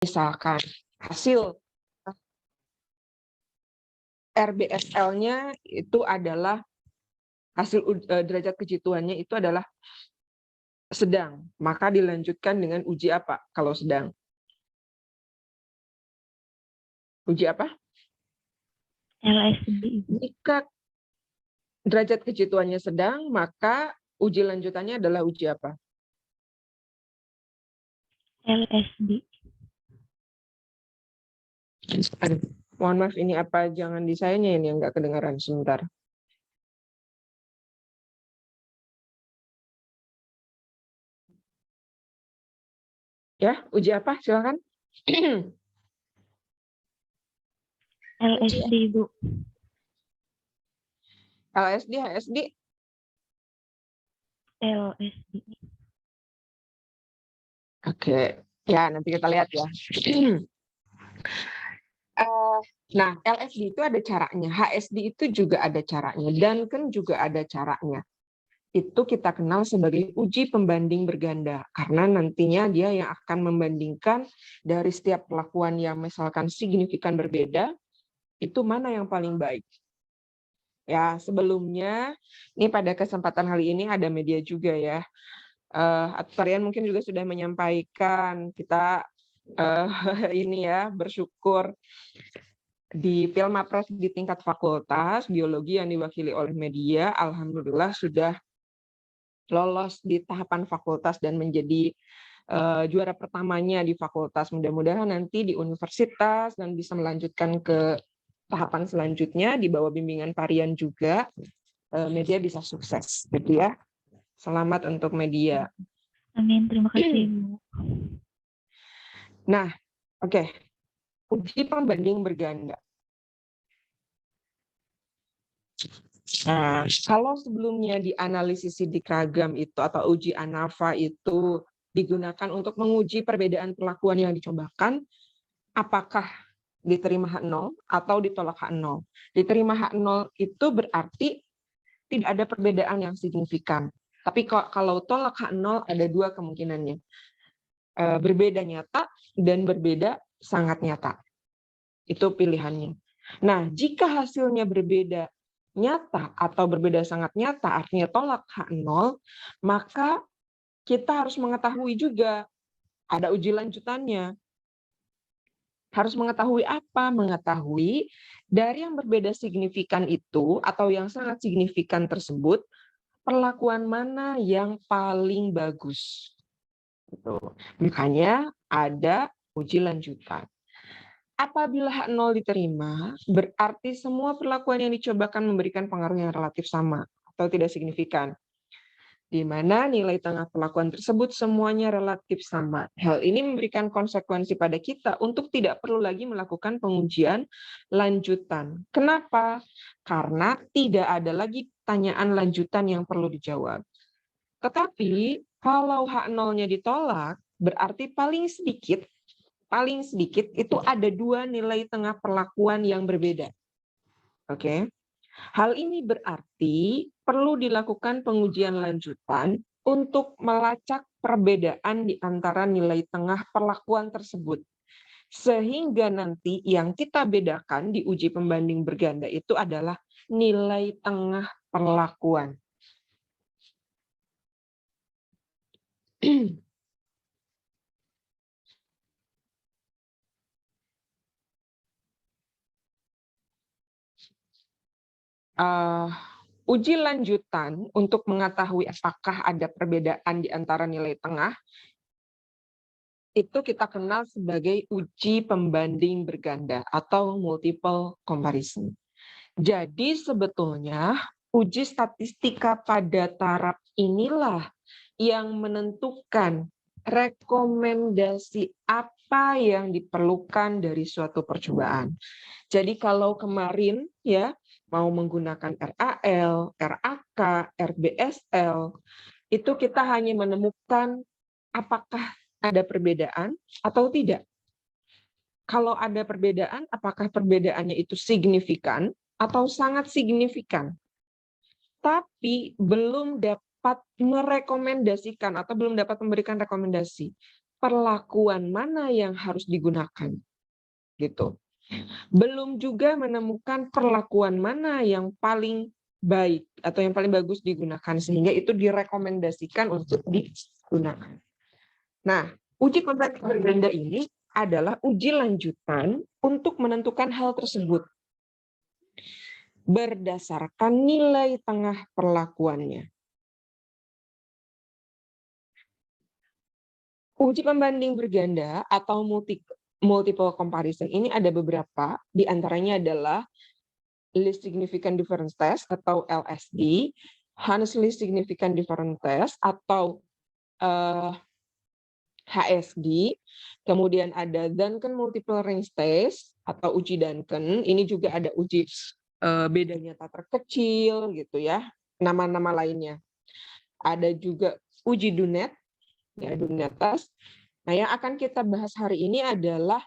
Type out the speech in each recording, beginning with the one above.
misalkan hasil RBSL-nya itu adalah hasil derajat kejituannya itu adalah sedang, maka dilanjutkan dengan uji apa kalau sedang? Uji apa? LSD. Jika derajat kejituannya sedang, maka uji lanjutannya adalah uji apa? LSD. Aduh, mohon maaf, ini apa jangan di sayanya ini yang nggak kedengaran sebentar. Ya, uji apa? Silakan. LSD, Bu. LSD, HSD. LSD. Oke, ya nanti kita lihat ya. Nah, LSD itu ada caranya, HSD itu juga ada caranya, Duncan juga ada caranya. Itu kita kenal sebagai uji pembanding berganda, karena nantinya dia yang akan membandingkan dari setiap perlakuan yang misalkan signifikan berbeda, itu mana yang paling baik. Ya, sebelumnya, ini pada kesempatan kali ini ada media juga ya. Kalian mungkin juga sudah menyampaikan, kita ini ya bersyukur di Filmapres di tingkat fakultas biologi yang diwakili oleh media, alhamdulillah sudah lolos di tahapan fakultas dan menjadi juara pertamanya di fakultas. Mudah-mudahan nanti di universitas dan bisa melanjutkan ke tahapan selanjutnya di bawah bimbingan Parian juga, media bisa sukses, gitu ya. Selamat untuk media. Amin, terima kasih, Bu. Nah, oke. Uji pembanding berganda. Nah, kalau sebelumnya di analisis sidik ragam itu atau uji ANAFA itu digunakan untuk menguji perbedaan perlakuan yang dicobakan, apakah diterima H0 atau ditolak H0. Diterima H0 itu berarti tidak ada perbedaan yang signifikan. Tapi kalau tolak H0 ada dua kemungkinannya. Berbeda nyata dan berbeda sangat nyata. Itu pilihannya. Nah, jika hasilnya berbeda nyata atau berbeda sangat nyata, artinya tolak H0, maka kita harus mengetahui juga ada uji lanjutannya. Harus mengetahui apa? Mengetahui dari yang berbeda signifikan itu atau yang sangat signifikan tersebut, perlakuan mana yang paling bagus. Gitu. Makanya ada uji lanjutan. Apabila H0 diterima, berarti semua perlakuan yang dicobakan memberikan pengaruh yang relatif sama atau tidak signifikan. Di mana nilai tengah perlakuan tersebut semuanya relatif sama. Hal ini memberikan konsekuensi pada kita untuk tidak perlu lagi melakukan pengujian lanjutan. Kenapa? Karena tidak ada lagi pertanyaan lanjutan yang perlu dijawab. Tetapi kalau H0-nya ditolak, berarti paling sedikit itu ada dua nilai tengah perlakuan yang berbeda. Oke. Hal ini berarti perlu dilakukan pengujian lanjutan untuk melacak perbedaan di antara nilai tengah perlakuan tersebut. Sehingga nanti yang kita bedakan di uji pembanding berganda itu adalah nilai tengah perlakuan. Uji lanjutan untuk mengetahui apakah ada perbedaan di antara nilai tengah itu kita kenal sebagai uji pembanding berganda atau multiple comparison. Jadi sebetulnya uji statistika pada taraf inilah yang menentukan rekomendasi apa yang diperlukan dari suatu percobaan. Jadi kalau kemarin ya mau menggunakan RAL, RAK, RBSL, itu kita hanya menemukan apakah ada perbedaan atau tidak. Kalau ada perbedaan, apakah perbedaannya itu signifikan atau sangat signifikan. Tapi belum dapat merekomendasikan atau belum dapat memberikan rekomendasi. perlakuan mana yang harus digunakan, gitu. Belum juga menemukan perlakuan mana yang paling baik atau yang paling bagus digunakan, sehingga itu direkomendasikan untuk digunakan. Nah, uji pembanding berganda ini adalah uji lanjutan untuk menentukan hal tersebut berdasarkan nilai tengah perlakuannya. Uji pembanding berganda atau multiple comparison ini ada beberapa, di antaranya adalah Least Significant Difference Test atau LSD, Honestly Significant Difference Test atau HSD, kemudian ada Duncan Multiple Range Test atau uji Duncan. Ini juga ada uji beda nyata terkecil gitu ya, nama-nama lainnya. Ada juga uji Dunet, ya Dunet Test. Nah, yang akan kita bahas hari ini adalah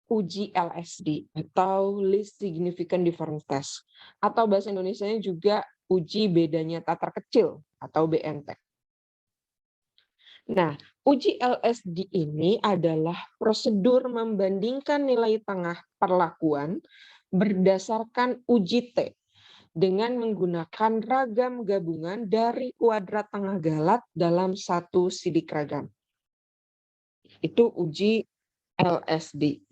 uji LSD atau Least Significant Difference Test, atau bahasa Indonesianya juga uji beda nyata terkecil atau BNT. Nah, uji LSD ini adalah prosedur membandingkan nilai tengah perlakuan berdasarkan uji T dengan menggunakan ragam gabungan dari kuadrat tengah galat dalam satu sidik ragam. Itu uji LSD.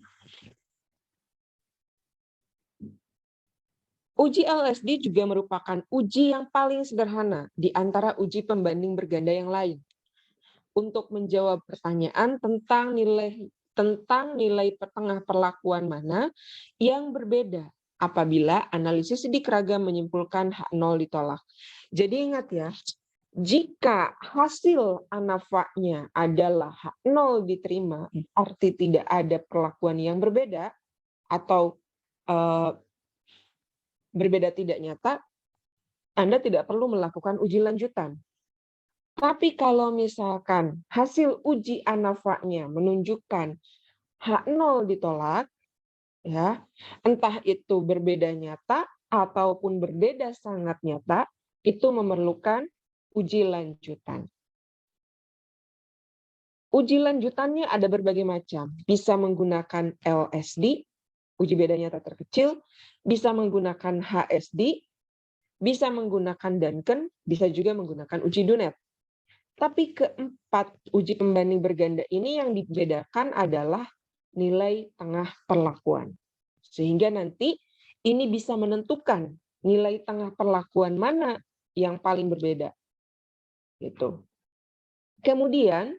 Uji LSD juga merupakan uji yang paling sederhana di antara uji pembanding berganda yang lain untuk menjawab pertanyaan tentang nilai tengah perlakuan mana yang berbeda apabila analisis sidik ragam menyimpulkan H0 ditolak. Jadi ingat ya, jika hasil ANAFA-nya adalah H0 diterima, arti tidak ada perlakuan yang berbeda atau berbeda tidak nyata, Anda tidak perlu melakukan uji lanjutan. Tapi kalau misalkan hasil uji ANAFA-nya menunjukkan H0 ditolak, ya, entah itu berbeda nyata ataupun berbeda sangat nyata, itu memerlukan uji lanjutan. Uji lanjutannya ada berbagai macam. Bisa menggunakan LSD, uji beda nyata terkecil, bisa menggunakan HSD, bisa menggunakan Duncan, bisa juga menggunakan uji Dunet. Tapi keempat uji pembanding berganda ini yang dibedakan adalah nilai tengah perlakuan. Sehingga nanti ini bisa menentukan nilai tengah perlakuan mana yang paling berbeda. Gitu. Kemudian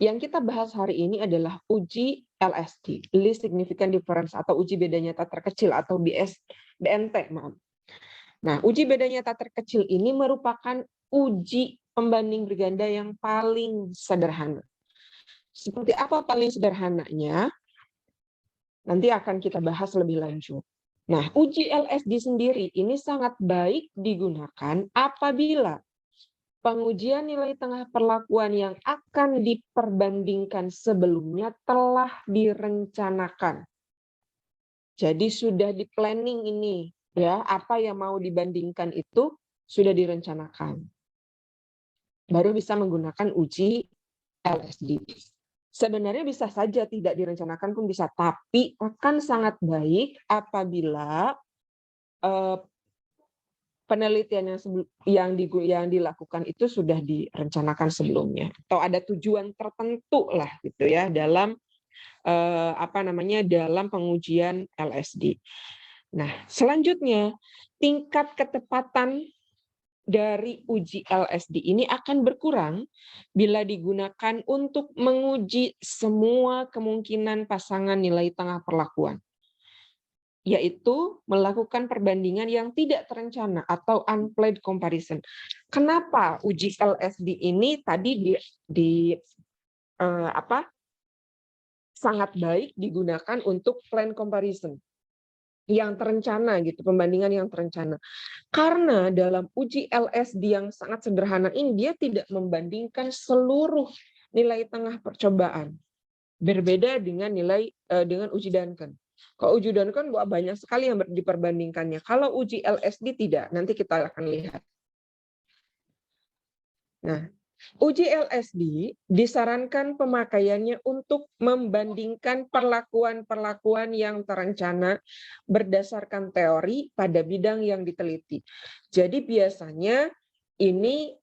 yang kita bahas hari ini adalah uji LSD, Least Significant Difference atau uji beda nyata terkecil atau BNT, maaf. Nah, uji beda nyata terkecil ini merupakan uji pembanding berganda yang paling sederhana. Seperti apa paling sederhananya? Nanti akan kita bahas lebih lanjut. Nah, uji LSD sendiri ini sangat baik digunakan apabila pengujian nilai tengah perlakuan yang akan diperbandingkan sebelumnya telah direncanakan. Jadi sudah di planning ini, ya, apa yang mau dibandingkan itu sudah direncanakan. Baru bisa menggunakan uji LSD. Sebenarnya bisa saja tidak direncanakan pun bisa, tapi akan sangat baik apabila penelitian yang dilakukan itu sudah direncanakan sebelumnya atau ada tujuan tertentu lah gitu ya dalam dalam pengujian LSD. Nah, selanjutnya tingkat ketepatan dari uji LSD ini akan berkurang bila digunakan untuk menguji semua kemungkinan pasangan nilai tengah perlakuan, yaitu melakukan perbandingan yang tidak terencana atau unplanned comparison. Kenapa uji LSD ini tadi sangat baik digunakan untuk planned comparison yang terencana gitu, pembandingan yang terencana. Karena dalam uji LSD yang sangat sederhana ini dia tidak membandingkan seluruh nilai tengah percobaan. Berbeda dengan dengan uji Duncan. Kalau uji Duncan banyak sekali yang diperbandingkannya. Kalau uji LSD tidak, nanti kita akan lihat. Nah, Uji LSD disarankan pemakaiannya untuk membandingkan perlakuan-perlakuan yang terencana berdasarkan teori pada bidang yang diteliti. Jadi biasanya ini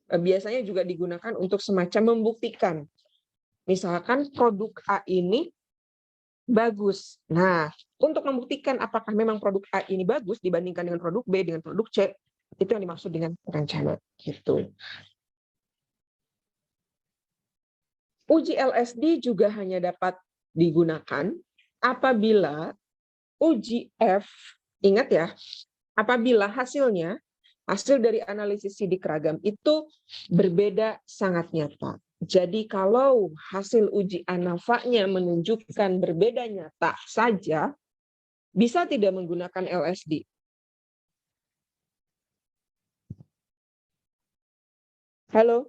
biasanya juga digunakan untuk semacam membuktikan. Misalkan produk A ini bagus. Nah, untuk membuktikan apakah memang produk A ini bagus dibandingkan dengan produk B, dengan produk C, itu yang dimaksud dengan rencana. Gitu. Uji LSD juga hanya dapat digunakan apabila uji F, ingat ya, apabila hasil dari analisis sidik ragam itu berbeda sangat nyata. Jadi kalau hasil uji ANAFA-nya menunjukkan berbeda nyata saja, bisa tidak menggunakan LSD. Halo?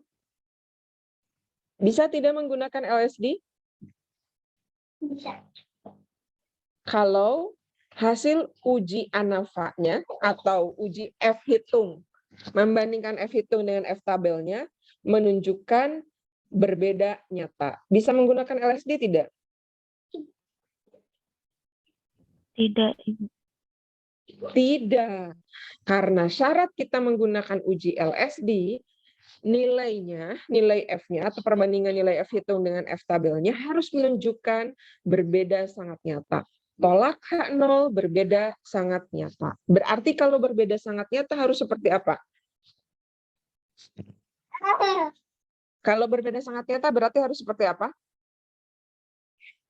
Bisa tidak menggunakan LSD? Bisa. Kalau hasil uji ANAFA-nya atau uji F hitung, membandingkan F hitung dengan F tabelnya, menunjukkan berbeda nyata. Bisa menggunakan LSD tidak? Tidak, Ibu. Tidak. Karena syarat kita menggunakan uji LSD, nilainya, nilai F-nya atau perbandingan nilai F hitung dengan F tabelnya harus menunjukkan berbeda sangat nyata. Tolak H0 berbeda sangat nyata. Berarti kalau berbeda sangat nyata harus seperti apa? Kalau berbeda sangat nyata berarti harus seperti apa?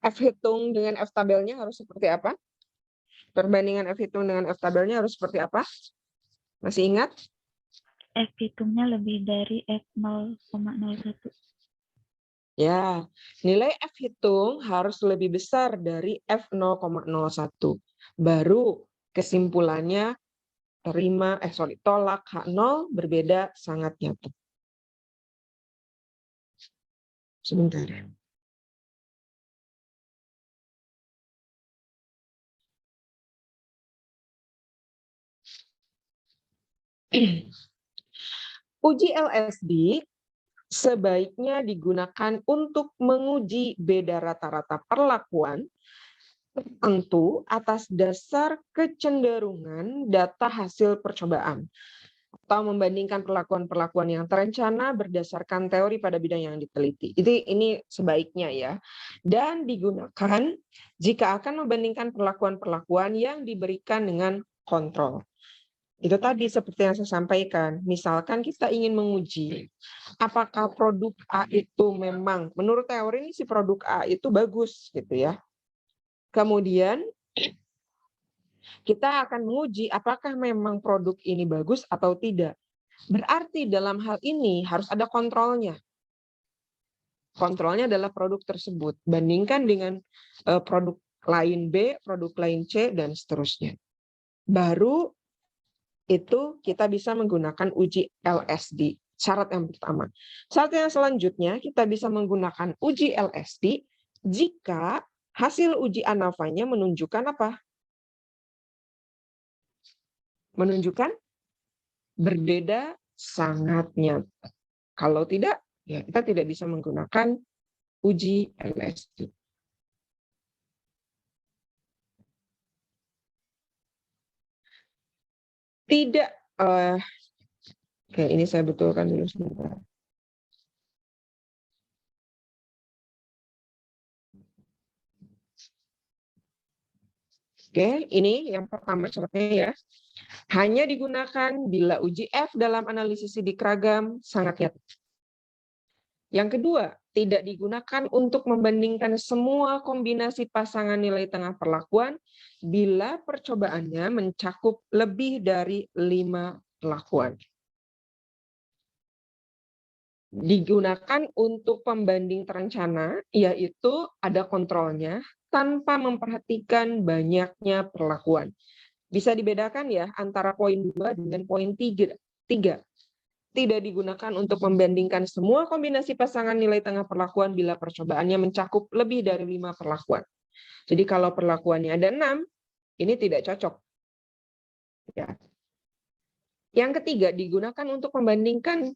F hitung dengan F tabelnya harus seperti apa? Perbandingan F hitung dengan F tabelnya harus seperti apa? Masih ingat? F hitungnya lebih dari F0,01. Ya, nilai F hitung harus lebih besar dari F0,01. Baru kesimpulannya tolak H0 berbeda sangat nyata. Sebentar. Uji LSD sebaiknya digunakan untuk menguji beda rata-rata perlakuan tertentu atas dasar kecenderungan data hasil percobaan atau membandingkan perlakuan-perlakuan yang terencana berdasarkan teori pada bidang yang diteliti. Ini sebaiknya ya. Dan digunakan jika akan membandingkan perlakuan-perlakuan yang diberikan dengan kontrol. Itu tadi seperti yang saya sampaikan. Misalkan kita ingin menguji apakah produk A itu memang menurut teori ini si produk A itu bagus gitu ya. Kemudian kita akan menguji apakah memang produk ini bagus atau tidak. Berarti dalam hal ini harus ada kontrolnya. Kontrolnya adalah produk tersebut. Bandingkan dengan produk lain B, produk lain C, dan seterusnya. Baru itu kita bisa menggunakan uji LSD. Syarat yang pertama. Syarat yang selanjutnya kita bisa menggunakan uji LSD jika hasil uji ANAFA-nya menunjukkan apa? Menunjukkan berbeda sangat nyata. Kalau tidak, ya kita tidak bisa menggunakan uji LSD. Tidak, oke, ini saya betulkan dulu sebentar. Oke, ini yang pertama syaratnya ya. Hanya digunakan bila uji F dalam analisis sidik ragam sangat nyata. Yang kedua, tidak digunakan untuk membandingkan semua kombinasi pasangan nilai tengah perlakuan bila percobaannya mencakup lebih dari 5 perlakuan. Digunakan untuk pembanding terencana, yaitu ada kontrolnya tanpa memperhatikan banyaknya perlakuan. Bisa dibedakan ya antara poin 2 dengan poin 3. Tidak digunakan untuk membandingkan semua kombinasi pasangan nilai tengah perlakuan bila percobaannya mencakup lebih dari 5 perlakuan. Jadi kalau perlakuannya ada 6, ini tidak cocok. Ya. Yang ketiga, digunakan untuk membandingkan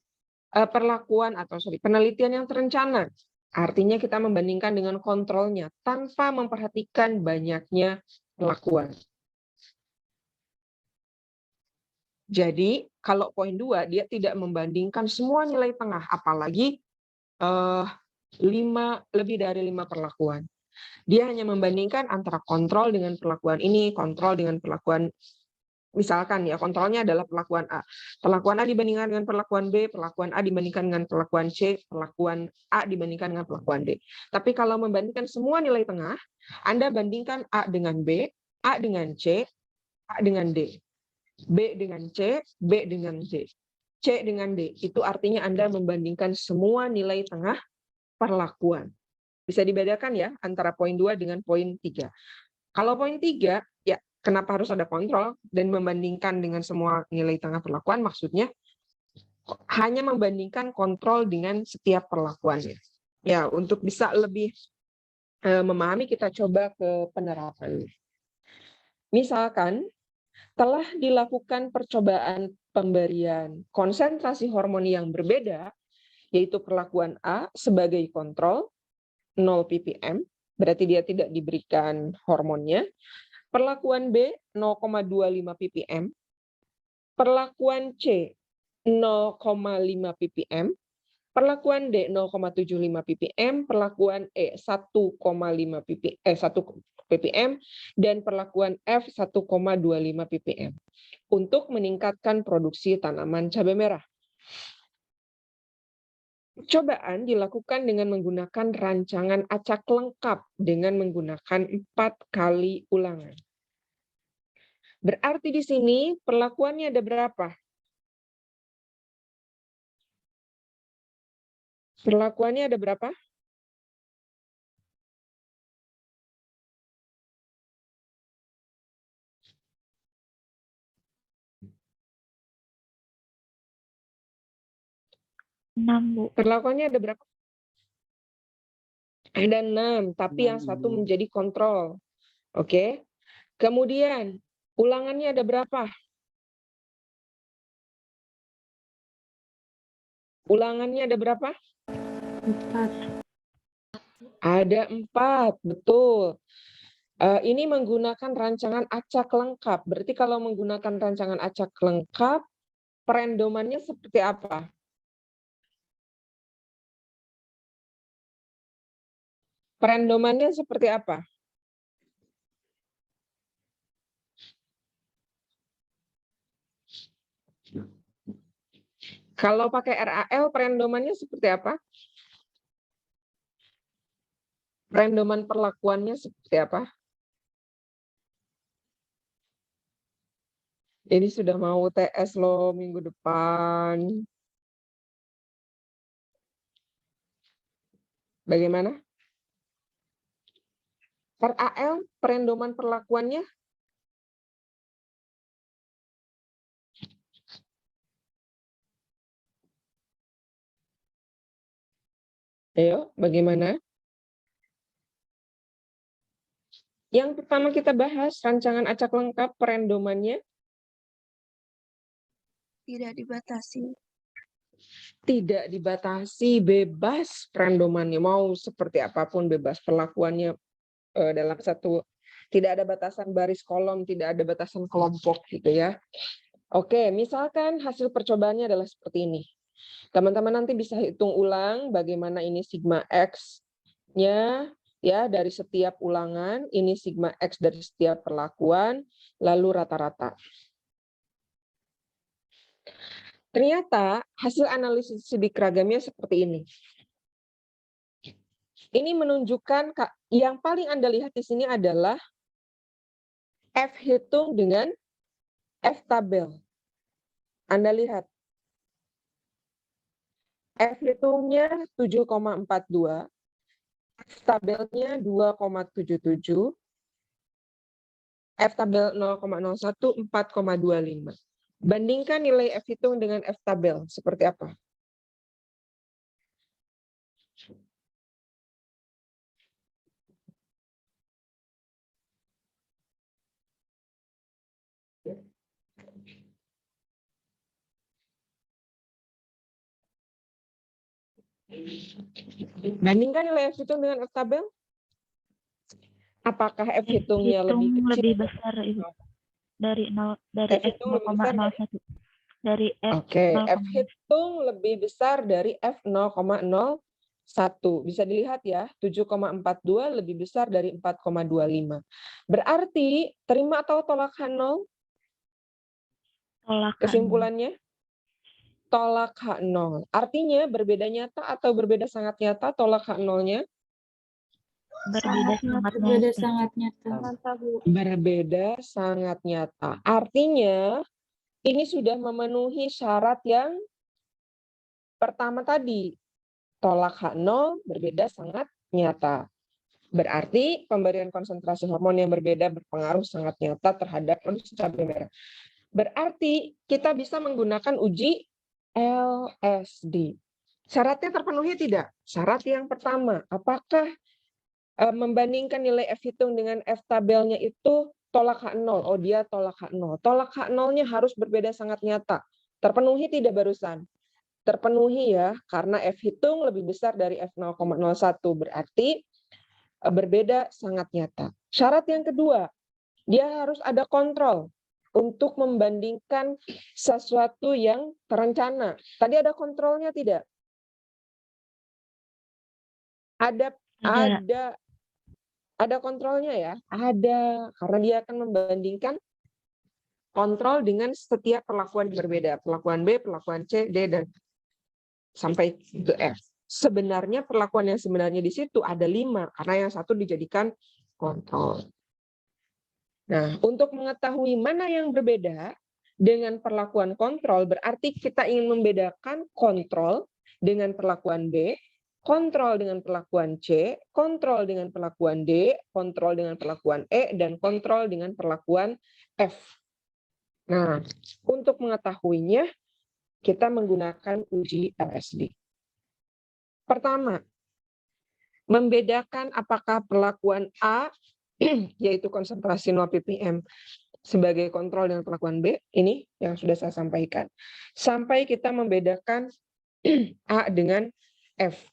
penelitian yang terencana. Artinya kita membandingkan dengan kontrolnya tanpa memperhatikan banyaknya perlakuan. Jadi, kalau poin 2, dia tidak membandingkan semua nilai tengah, apalagi lebih dari 5 perlakuan. Dia hanya membandingkan antara kontrol dengan perlakuan ini, kontrol dengan perlakuan, misalkan ya, kontrolnya adalah perlakuan A. Perlakuan A dibandingkan dengan perlakuan B, perlakuan A dibandingkan dengan perlakuan C, perlakuan A dibandingkan dengan perlakuan D. Tapi kalau membandingkan semua nilai tengah, Anda bandingkan A dengan B, A dengan C, A dengan D. B dengan C, B dengan D, C dengan D. Itu artinya Anda membandingkan semua nilai tengah perlakuan. Bisa dibedakan ya antara poin 2 dengan poin 3. Kalau poin 3, ya kenapa harus ada kontrol dan membandingkan dengan semua nilai tengah perlakuan? Maksudnya hanya membandingkan kontrol dengan setiap perlakuannya. Ya, untuk bisa lebih memahami, kita coba ke penerapan. Misalkan telah dilakukan percobaan pemberian konsentrasi hormon yang berbeda, yaitu perlakuan A sebagai kontrol 0 ppm, berarti dia tidak diberikan hormonnya. Perlakuan B 0,25 ppm, perlakuan C 0,5 ppm, perlakuan D 0,75 ppm, perlakuan E 1,5 ppm, dan perlakuan F 1,25 ppm untuk meningkatkan produksi tanaman cabai merah. Percobaan dilakukan dengan menggunakan rancangan acak lengkap dengan menggunakan 4 kali ulangan. Berarti di sini perlakuannya ada berapa? Perlakuannya ada berapa? Bu. Perlakuannya ada berapa? Ada 6, tapi yang satu menjadi kontrol. Oke. Kemudian, ulangannya ada berapa? Ulangannya ada berapa? 4. Ada 4, betul. Ini menggunakan rancangan acak lengkap. Berarti kalau menggunakan rancangan acak lengkap, perendomannya seperti apa? Perendomannya seperti apa? Kalau pakai RAL, perendomannya seperti apa? Perendoman perlakuannya seperti apa? Ini sudah mau UTS loh minggu depan. Bagaimana? RAL, perendoman perlakuannya? Ayo, bagaimana? Yang pertama kita bahas rancangan acak lengkap perendomannya. Tidak dibatasi. Tidak dibatasi, bebas perendomannya. Mau seperti apapun bebas perlakuannya dalam satu, tidak ada batasan baris kolom, tidak ada batasan kelompok gitu ya. Oke, misalkan hasil percobaannya adalah seperti ini. Teman-teman nanti bisa hitung ulang bagaimana ini sigma X-nya ya dari setiap ulangan, ini sigma X dari setiap perlakuan, lalu rata-rata. Ternyata hasil analisis sidik ragamnya seperti ini. Ini menunjukkan yang paling Anda lihat di sini adalah F hitung dengan F tabel. Anda lihat. F hitungnya 7,42, F tabelnya 2,77, F tabel 0,01 4,25. Bandingkan nilai F hitung dengan F tabel seperti apa? Bandingkan nilai F hitung dengan F tabel. Apakah F hitungnya lebih kecil? lebih besar Ibu. Dari F hitung lebih besar dari 0,01. Dari F Oke, 0, F hitung lebih besar dari F 0,01. Bisa dilihat ya, 7,42 lebih besar dari 4,25. Berarti terima atau tolak H0? tolak H0. Kesimpulannya? Tolak H0. Artinya berbeda nyata atau berbeda sangat nyata tolak H0-nya? Berbeda sangat nyata. Berbeda sangat nyata. Artinya ini sudah memenuhi syarat yang pertama tadi. Tolak H0 berbeda sangat nyata. Berarti pemberian konsentrasi hormon yang berbeda berpengaruh sangat nyata terhadap kondisi cabai merah. Berarti kita bisa menggunakan uji LSD. Syaratnya terpenuhi tidak? Syarat yang pertama, apakah membandingkan nilai F hitung dengan F tabelnya itu tolak H0? Oh, dia tolak H0. Tolak H0-nya harus berbeda sangat nyata. Terpenuhi tidak barusan? Terpenuhi ya, karena F hitung lebih besar dari F 0,01. Berarti berbeda sangat nyata. Syarat yang kedua, dia harus ada kontrol untuk membandingkan sesuatu yang terencana. Tadi ada kontrolnya tidak? Ada kontrolnya ya? Ada, karena dia akan membandingkan kontrol dengan setiap perlakuan berbeda. Perlakuan B, perlakuan C, D, dan sampai ke F. Sebenarnya perlakuan yang sebenarnya di situ ada 5, karena yang satu dijadikan kontrol. Nah, untuk mengetahui mana yang berbeda dengan perlakuan kontrol, berarti kita ingin membedakan kontrol dengan perlakuan B, kontrol dengan perlakuan C, kontrol dengan perlakuan D, kontrol dengan perlakuan E, dan kontrol dengan perlakuan F. Nah, untuk mengetahuinya, kita menggunakan uji LSD. Pertama, membedakan apakah perlakuan A, yaitu konsentrasi 0 ppm, sebagai kontrol dengan perlakuan B, ini yang sudah saya sampaikan. Sampai kita membedakan A dengan F.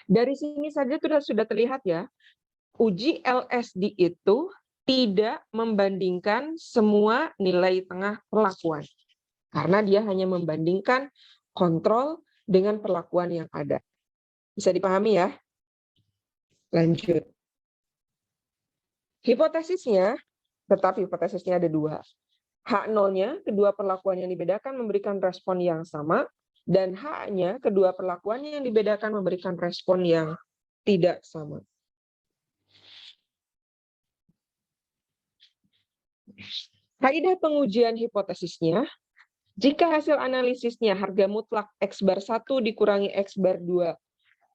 Dari sini saja sudah terlihat ya, uji LSD itu tidak membandingkan semua nilai tengah perlakuan. Karena dia hanya membandingkan kontrol dengan perlakuan yang ada. Bisa dipahami ya? Lanjut. Hipotesisnya, tetap hipotesisnya ada 2. H0-nya, kedua perlakuan yang dibedakan memberikan respon yang sama, dan H-nya, kedua perlakuan yang dibedakan memberikan respon yang tidak sama. Kaidah pengujian hipotesisnya, jika hasil analisisnya harga mutlak X bar 1 dikurangi X bar 2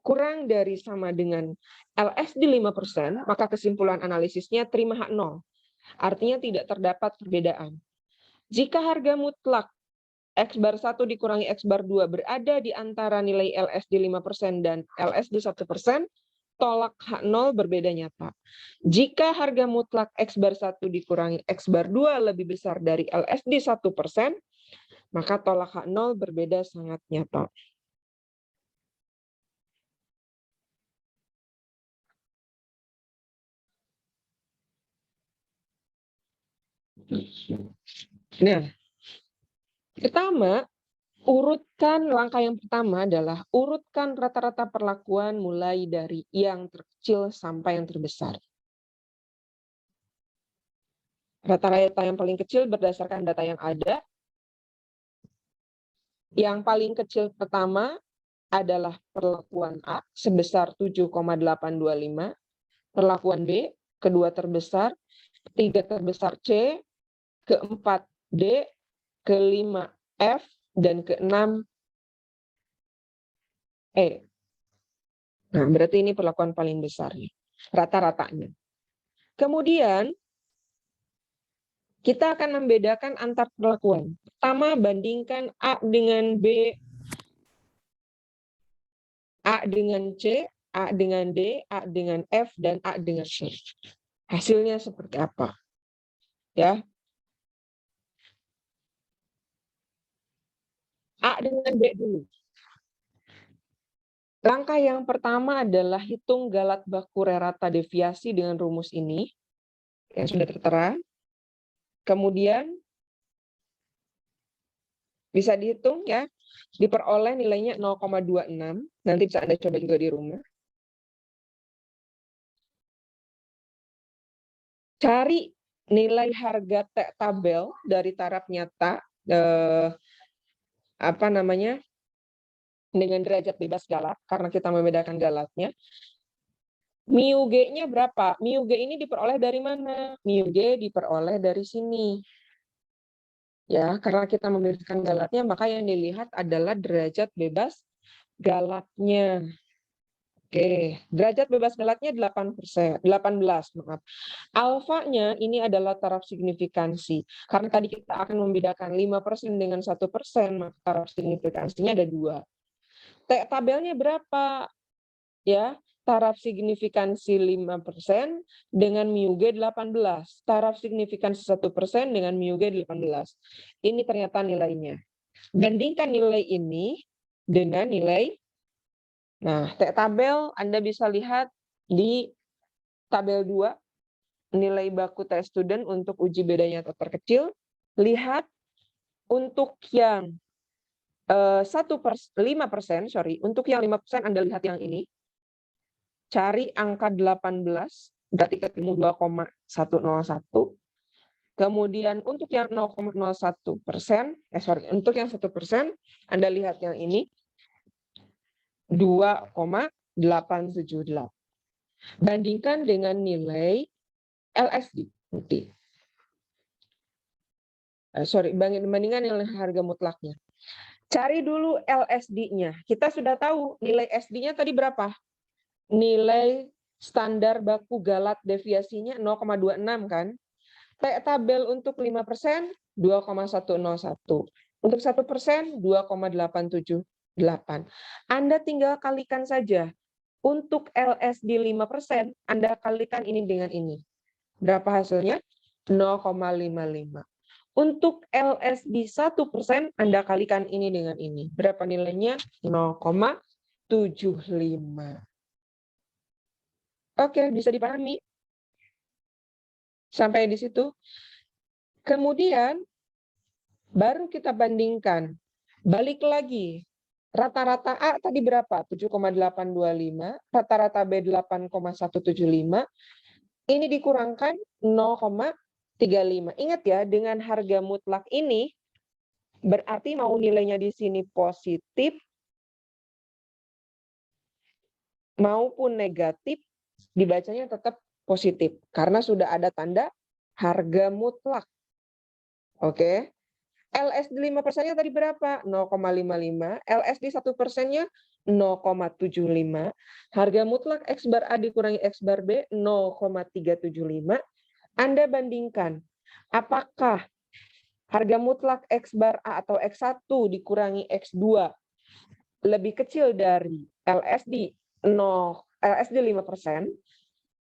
kurang dari sama dengan LSD 5%, maka kesimpulan analisisnya terima H0. Artinya tidak terdapat perbedaan. Jika harga mutlak X bar 1 dikurangi X bar 2 berada di antara nilai LSD 5% dan LSD 1%, tolak H0 berbeda nyata. Jika harga mutlak X bar 1 dikurangi X bar 2 lebih besar dari LSD 1%, maka tolak H0 berbeda sangat nyata. Nah, pertama, langkah yang pertama adalah urutkan rata-rata perlakuan mulai dari yang terkecil sampai yang terbesar. Rata-rata yang paling kecil berdasarkan data yang ada. Yang paling kecil pertama adalah perlakuan A sebesar 7,825. Perlakuan B, kedua terbesar, ketiga terbesar C, keempat D, kelima F, dan keenam E. Nah, berarti ini perlakuan paling besar, rata-ratanya. Kemudian, kita akan membedakan antar perlakuan. Pertama, bandingkan A dengan B, A dengan C, A dengan D, A dengan F, dan A dengan C. Hasilnya seperti apa? Ya. A dengan B dulu. Langkah yang pertama adalah hitung Galat Bakure rata deviasi dengan rumus ini yang sudah tertera. Kemudian bisa dihitung ya, diperoleh nilainya 0,26. Nanti bisa Anda coba juga di rumah. Cari nilai harga tabel dari taraf nyata dengan derajat bebas galat, karena kita membedakan galatnya. Mu G-nya berapa? Mu G ini diperoleh dari mana? Mu G diperoleh dari sini. Ya, karena kita membedakan galatnya, maka yang dilihat adalah derajat bebas galatnya. Oke, derajat bebas galatnya 18, maaf. Alfanya ini adalah taraf signifikansi. Karena tadi kita akan membedakan 5% dengan 1%, maka taraf signifikansinya ada 2. Tabelnya berapa? Ya, taraf signifikansi 5% dengan mu G 18. Taraf signifikansi 1% dengan mu G 18. Ini ternyata nilainya. Bandingkan nilai ini dengan nilai. Nah, tabel Anda bisa lihat di tabel 2, nilai baku T student untuk uji beda nyata terkecil. Lihat untuk yang 5%, untuk yang 5% Anda lihat yang ini. Cari angka 18, berarti ketemu 2,101. Kemudian untuk yang 0,01%, untuk yang 1%, Anda lihat yang ini, 2,878. Bandingkan dengan nilai LSD. Bandingkan nilai harga mutlaknya. Cari dulu LSD-nya. Kita sudah tahu nilai SD-nya tadi berapa? Nilai standar baku galat deviasinya 0,26 kan? Tabel untuk 5%, 2,101. Untuk 1%, 2,878. Anda tinggal kalikan saja. Untuk LSD 5%, Anda kalikan ini dengan ini. Berapa hasilnya? 0,55. Untuk LSD 1%, Anda kalikan ini dengan ini. Berapa nilainya? 0,75. Oke, bisa dipahami. Sampai di situ. Kemudian, baru kita bandingkan. Balik lagi. Rata-rata A tadi berapa? 7,825. Rata-rata B 8,175. Ini dikurangkan 0,35. Ingat ya, dengan harga mutlak ini, berarti mau nilainya di sini positif maupun negatif, dibacanya tetap positif. Karena sudah ada tanda harga mutlak. Oke. LSD 5%-nya tadi berapa? 0,55. LSD 1%-nya 0,75. Harga mutlak X bar A dikurangi X bar B 0,375. Anda bandingkan, apakah harga mutlak X bar A atau X1 dikurangi X2 lebih kecil dari LSD 5%,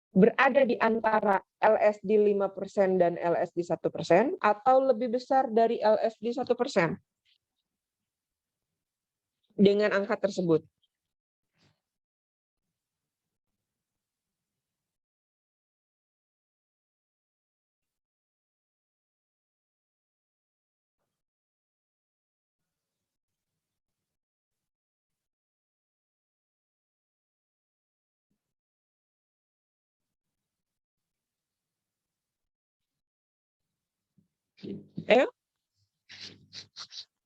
berada di antara LSD 5% dan LSD 1%, atau lebih besar dari LSD 1% dengan angka tersebut. Ya?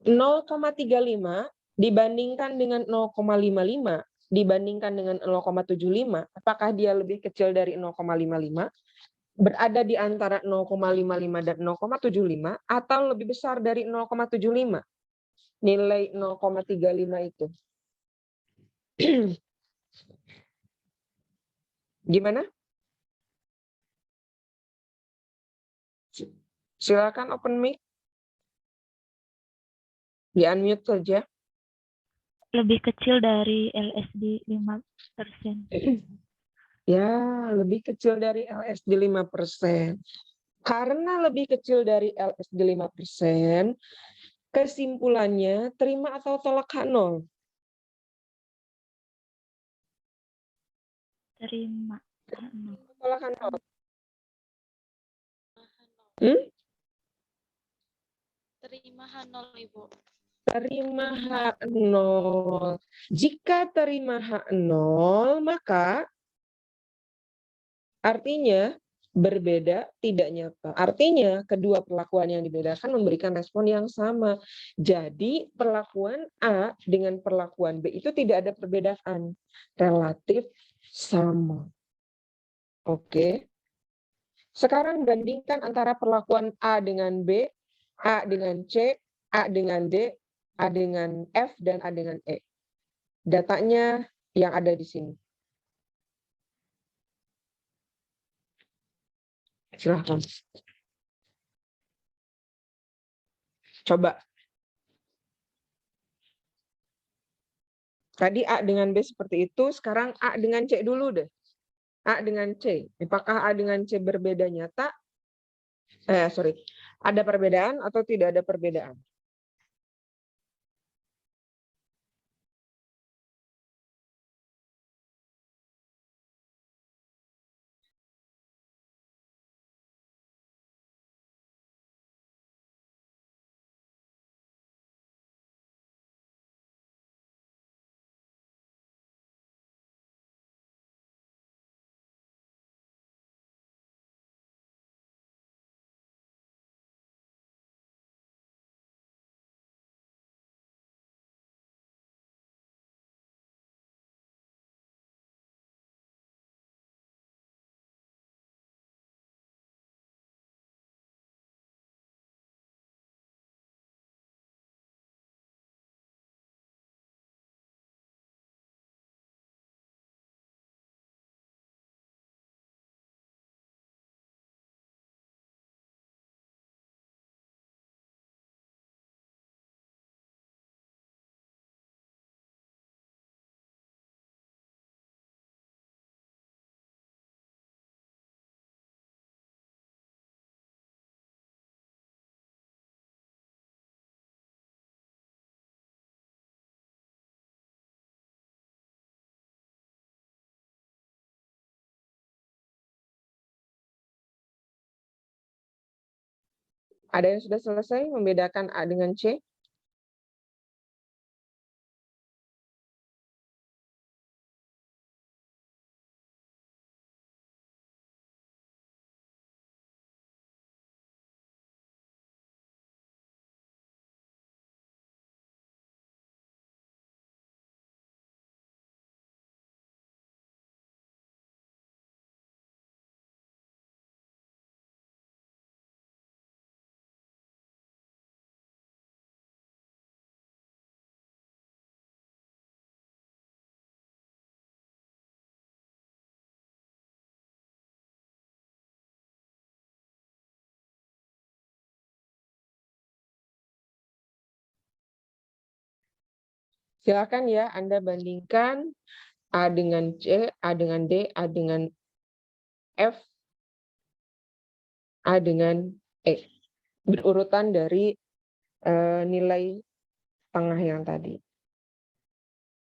0,35 dibandingkan dengan 0,55 dibandingkan dengan 0,75, apakah dia lebih kecil dari 0,55? Berada di antara 0,55 dan 0,75 atau lebih besar dari 0,75? Nilai 0,35 itu. Gimana? Silakan open mic. Di-unmute saja. Lebih kecil dari LSD 5%. Ya, lebih kecil dari LSD 5%. Karena lebih kecil dari LSD 5%, kesimpulannya terima atau tolak H0? terima H0. Tolak H0. Hmm? Terima H0, Ibu. Terima H0. Jika terima H0, maka artinya berbeda tidak nyata. Artinya kedua perlakuan yang dibedakan memberikan respon yang sama. Jadi perlakuan A dengan perlakuan B itu tidak ada perbedaan. Relatif sama. Oke. Sekarang bandingkan antara perlakuan A dengan B, A dengan C, A dengan D, A dengan F, dan A dengan E. Datanya yang ada di sini. Silahkan. Coba. Tadi A dengan B seperti itu, sekarang A dengan C dulu deh. A dengan C. Apakah A dengan C berbeda nyata? Ada perbedaan atau tidak ada perbedaan? Ada yang sudah selesai membedakan A dengan C? Silakan ya, Anda bandingkan A dengan C, A dengan D, A dengan F, A dengan E. Berurutan dari nilai tengah yang tadi.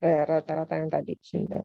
Rata-rata yang tadi. Sebentar.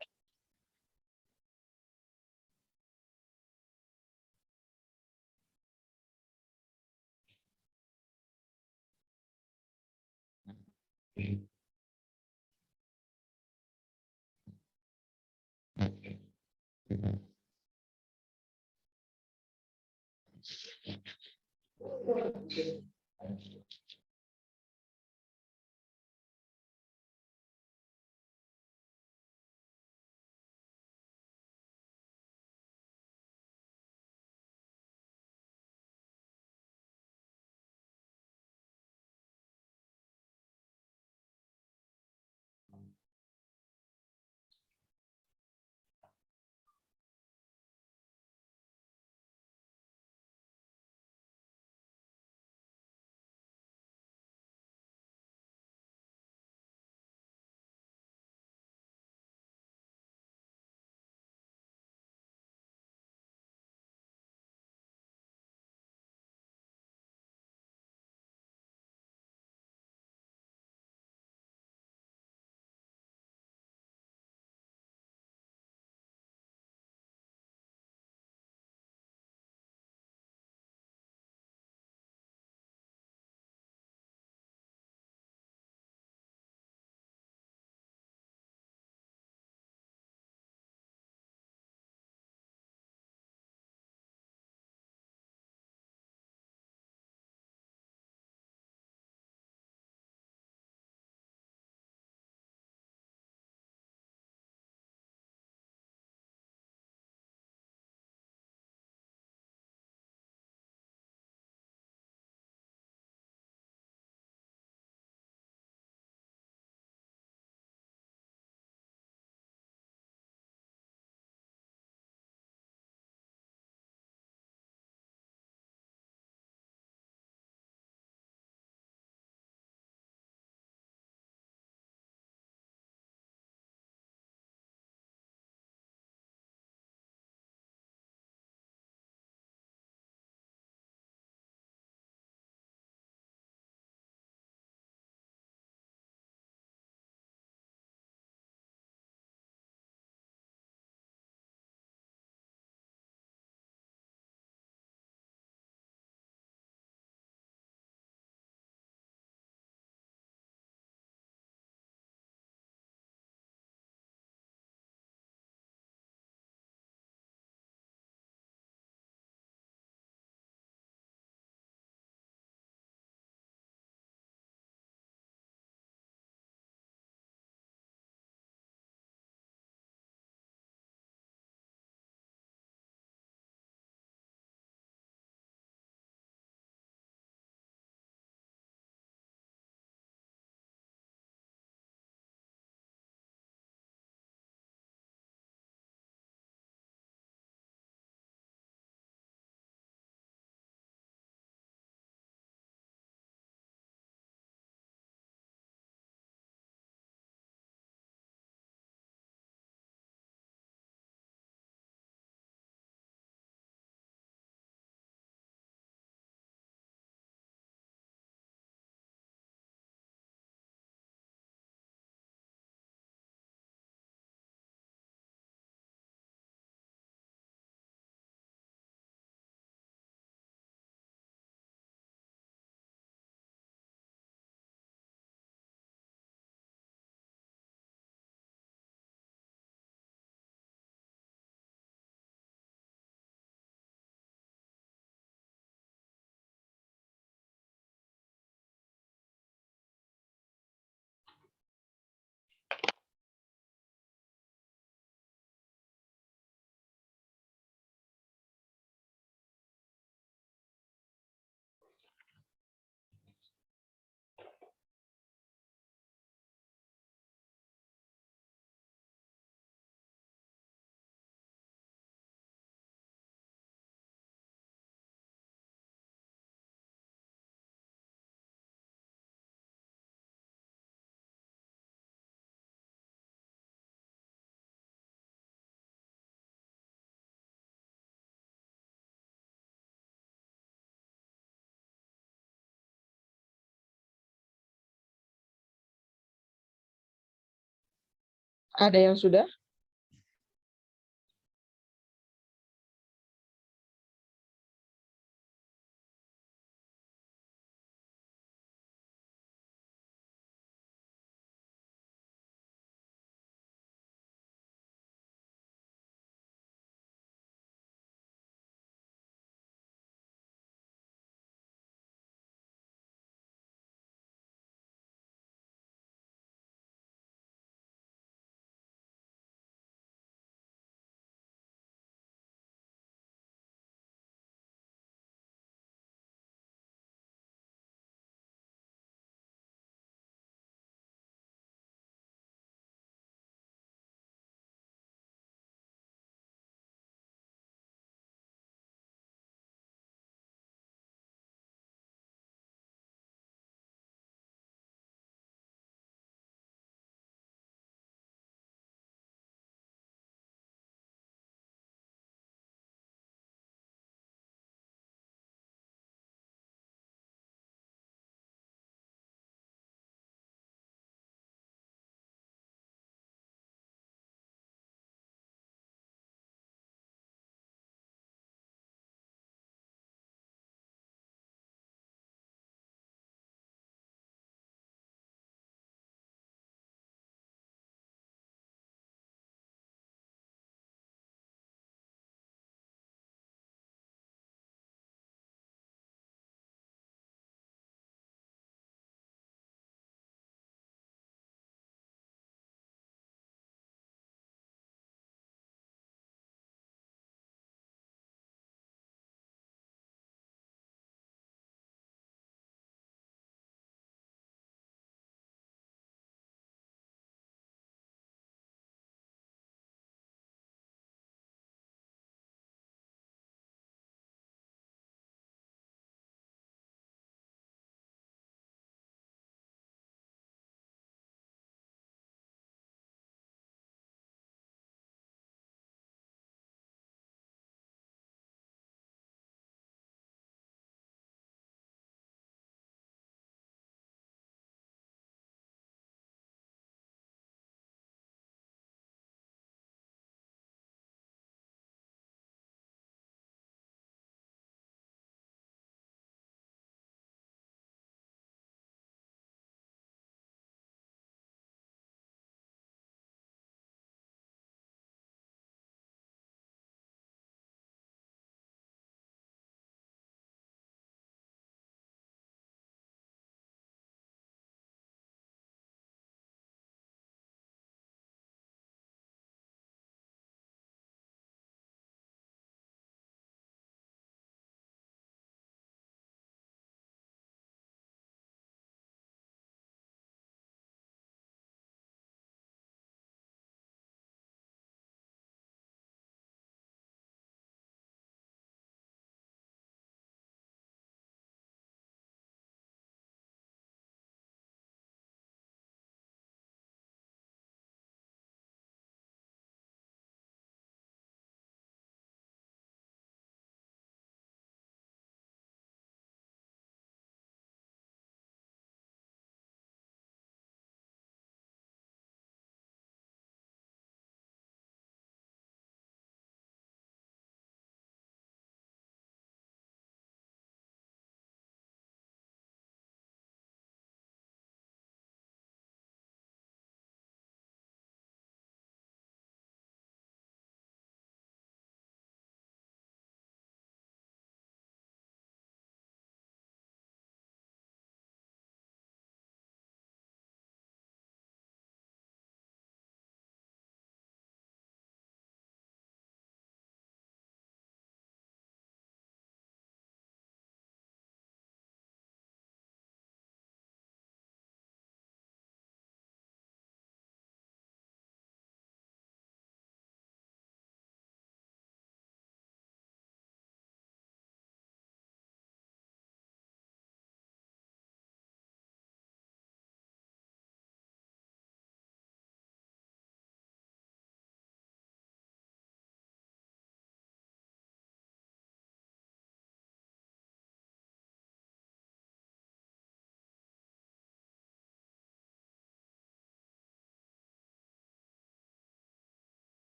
Ada yang sudah?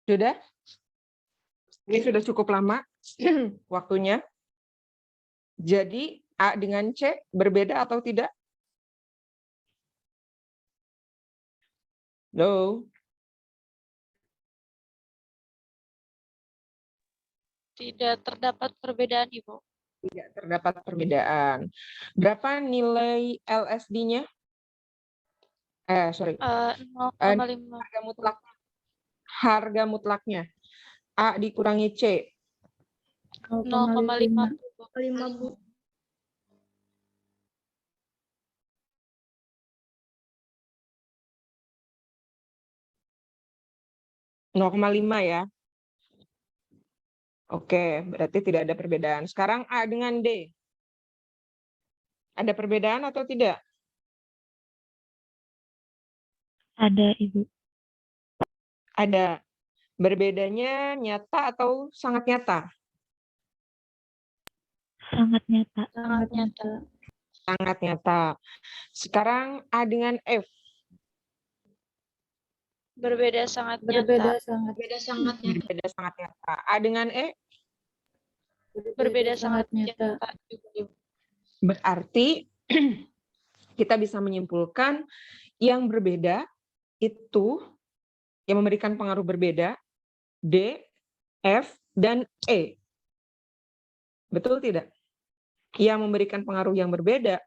Sudah? Ini sudah cukup lama waktunya. Jadi A dengan C berbeda atau tidak? Loh, Tidak terdapat perbedaan, Ibu. tidak terdapat perbedaan. Berapa nilai LSD-nya? Sorry, 0,5. harga mutlak. Harga mutlaknya. A dikurangi C. 0,5. 5 Bu. 0,5 ya. Oke, berarti tidak ada perbedaan. Sekarang A dengan D. Ada perbedaan atau tidak? Ada, Ibu. Ada. Berbedanya nyata atau sangat nyata? Sangat nyata. Sangat nyata. Sangat nyata. Sekarang A dengan F. Berbeda sangat Berbeda nyata. sangat. Berbeda sangat nyata. Berbeda sangat nyata. A dengan E. Berbeda sangat nyata. Berarti kita bisa menyimpulkan yang berbeda itu, yang memberikan pengaruh berbeda, D, F, dan E. Betul tidak? Yang memberikan pengaruh yang berbeda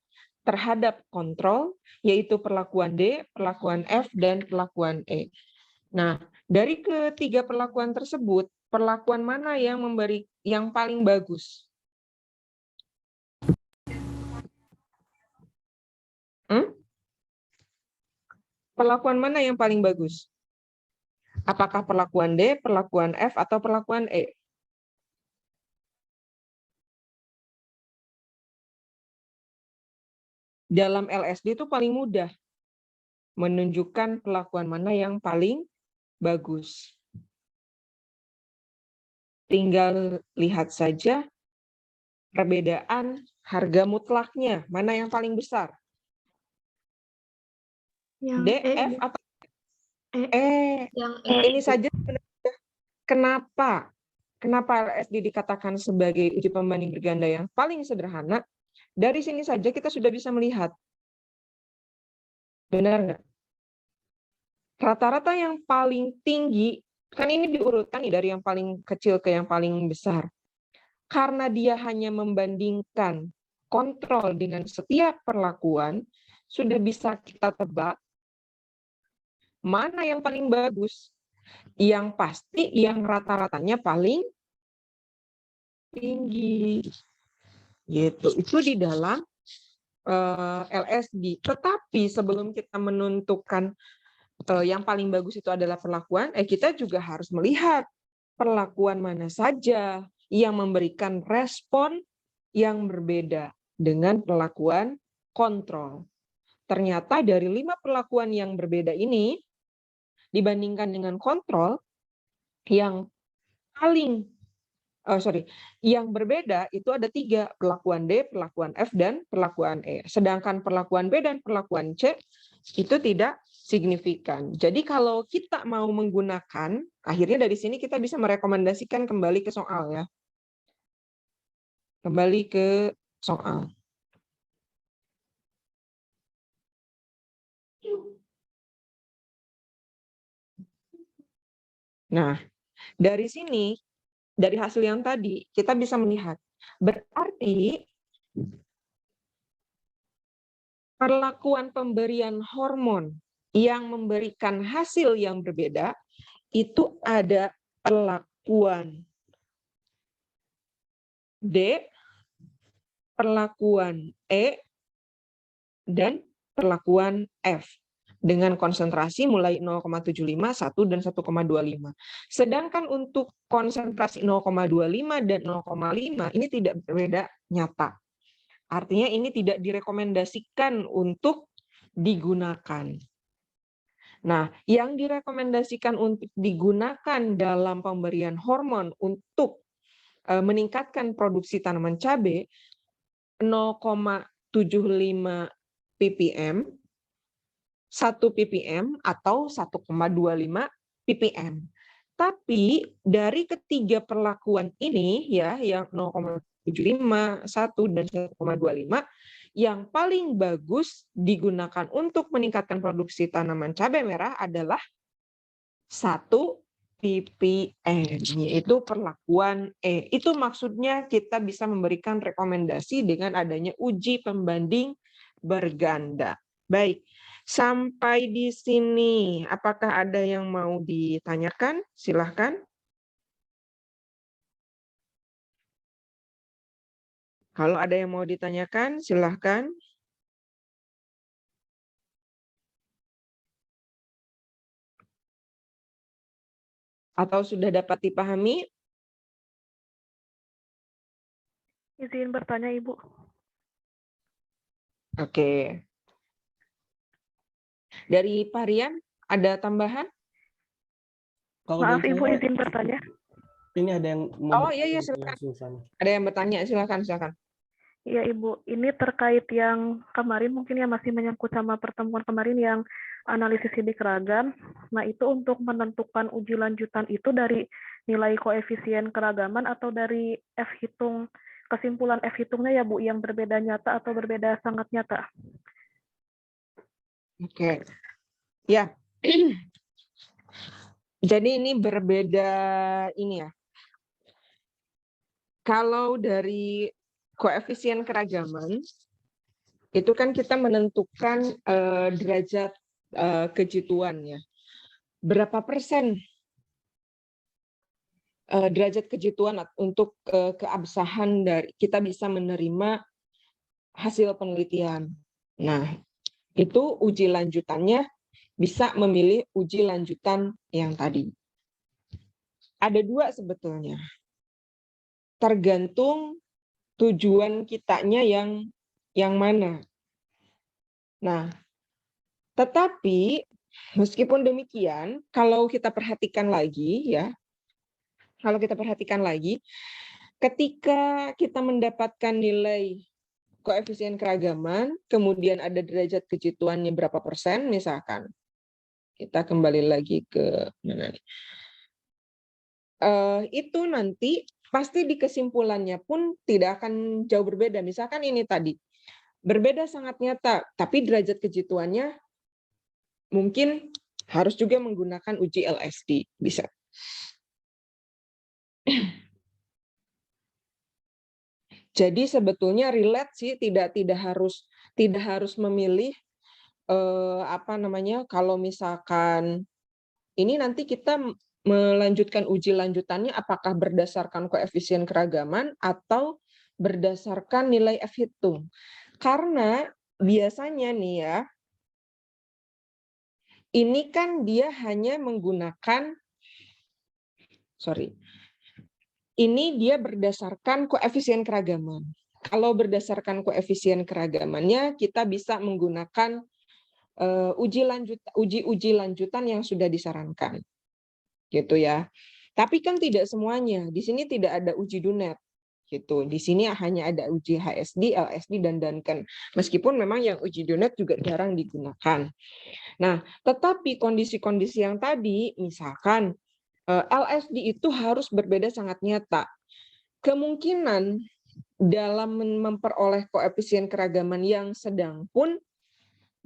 terhadap kontrol, yaitu perlakuan D, perlakuan F, dan perlakuan E. Nah, dari ketiga perlakuan tersebut, perlakuan mana yang paling bagus? Perlakuan mana yang paling bagus? Apakah perlakuan D, perlakuan F, atau perlakuan E? Dalam LSD itu paling mudah menunjukkan perlakuan mana yang paling bagus. Tinggal lihat saja perbedaan harga mutlaknya, mana yang paling besar? Yang D, E, F, Bu. atau E? Yang E. Ini saja sebenarnya kenapa LSD dikatakan sebagai uji pembanding berganda yang paling sederhana. Dari sini saja kita sudah bisa melihat. Benar nggak? Rata-rata yang paling tinggi, kan ini diurutkan nih dari yang paling kecil ke yang paling besar. Karena dia hanya membandingkan kontrol dengan setiap perlakuan, sudah bisa kita tebak mana yang paling bagus. Yang pasti yang rata-ratanya paling tinggi. Gitu. Itu di dalam LSD. Tetapi sebelum kita menentukan yang paling bagus itu adalah perlakuan, kita juga harus melihat perlakuan mana saja yang memberikan respon yang berbeda dengan perlakuan kontrol. Ternyata dari 5 perlakuan yang berbeda ini, dibandingkan dengan kontrol, yang berbeda itu ada 3, perlakuan D, perlakuan F, dan perlakuan E. Sedangkan perlakuan B dan perlakuan C itu tidak signifikan. Jadi kalau kita mau menggunakan, akhirnya dari sini kita bisa merekomendasikan kembali ke soal ya. Kembali ke soal. Nah, dari sini, dari hasil yang tadi, kita bisa melihat, berarti perlakuan pemberian hormon yang memberikan hasil yang berbeda, itu ada perlakuan D, perlakuan E, dan perlakuan F. Dengan konsentrasi mulai 0,75, 1, dan 1,25. Sedangkan untuk konsentrasi 0,25 dan 0,5 ini tidak berbeda nyata. Artinya ini tidak direkomendasikan untuk digunakan. Nah, yang direkomendasikan untuk digunakan dalam pemberian hormon untuk meningkatkan produksi tanaman cabai 0,75 ppm, 1 ppm, atau 1,25 ppm. Tapi dari ketiga perlakuan ini ya, yang 0,75, 1, dan 1,25, yang paling bagus digunakan untuk meningkatkan produksi tanaman cabai merah adalah 1 ppm, yaitu perlakuan E. Itu maksudnya kita bisa memberikan rekomendasi dengan adanya uji pembanding berganda. Baik, sampai di sini. Apakah ada yang mau ditanyakan? Silahkan. Kalau ada yang mau ditanyakan, silahkan. Atau sudah dapat dipahami? Izin bertanya, Ibu. Oke. Dari Pak Rian, ada tambahan? Kalau Maaf, dari Ibu, saya, izin bertanya. ini ada yang mau Oh iya, bertanya silakan. langsung sana. Ada yang bertanya, silakan. Iya, Ibu. Ini terkait yang kemarin mungkin yang masih menyangkut sama pertemuan kemarin yang analisis sidik keragam. Nah, itu untuk menentukan uji lanjutan itu dari nilai koefisien keragaman atau dari F hitung, kesimpulan F hitungnya ya, Bu, yang berbeda nyata atau berbeda sangat nyata. Oke. Ya. Jadi ini berbeda ini ya. Kalau dari koefisien keragaman, itu kan kita menentukan derajat kejituan ya. Berapa persen derajat kejituan untuk keabsahan dari kita bisa menerima hasil penelitian. Nah, itu uji lanjutannya bisa memilih uji lanjutan yang tadi. Ada 2 sebetulnya. Tergantung tujuan kitanya yang mana. Nah, tetapi meskipun demikian, kalau kita perhatikan lagi ya, ketika kita mendapatkan nilai koefisien keragaman, kemudian ada derajat kejituannya berapa persen, misalkan. Kita kembali lagi ke mana nih? Itu nanti pasti di kesimpulannya pun tidak akan jauh berbeda. Misalkan ini tadi, berbeda sangat nyata, tapi derajat kejituannya mungkin harus juga menggunakan uji LSD, bisa. Jadi sebetulnya relate sih, tidak harus memilih kalau misalkan ini nanti kita melanjutkan uji lanjutannya apakah berdasarkan koefisien keragaman atau berdasarkan nilai F hitung. Karena biasanya nih ya, ini kan dia hanya menggunakan, ini dia berdasarkan koefisien keragaman. Kalau berdasarkan koefisien keragamannya, kita bisa menggunakan uji lanjutan yang sudah disarankan, gitu ya. Tapi kan tidak semuanya. Di sini tidak ada uji DUNET, gitu. Di sini hanya ada uji HSD, LSD, dan Duncan. Meskipun memang yang uji DUNET juga jarang digunakan. Nah, tetapi kondisi-kondisi yang tadi, misalkan LSD itu harus berbeda sangat nyata. Kemungkinan dalam memperoleh koefisien keragaman yang sedang pun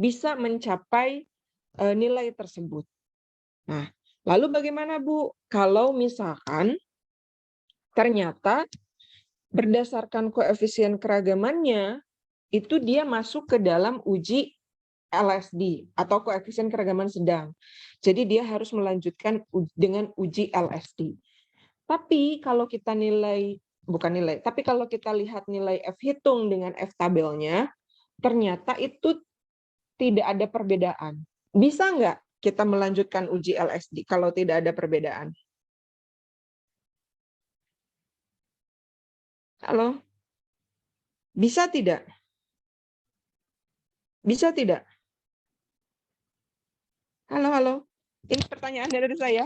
bisa mencapai nilai tersebut. Nah, lalu bagaimana Bu? Kalau misalkan ternyata berdasarkan koefisien keragamannya, itu dia masuk ke dalam uji LSD atau koefisien keragaman sedang. Jadi dia harus melanjutkan dengan uji LSD. Tapi kalau kita kalau kita lihat nilai F hitung dengan F tabelnya, ternyata itu tidak ada perbedaan. Bisa nggak kita melanjutkan uji LSD kalau tidak ada perbedaan? Halo? Bisa tidak? Bisa tidak? Halo. Ini pertanyaan dari saya.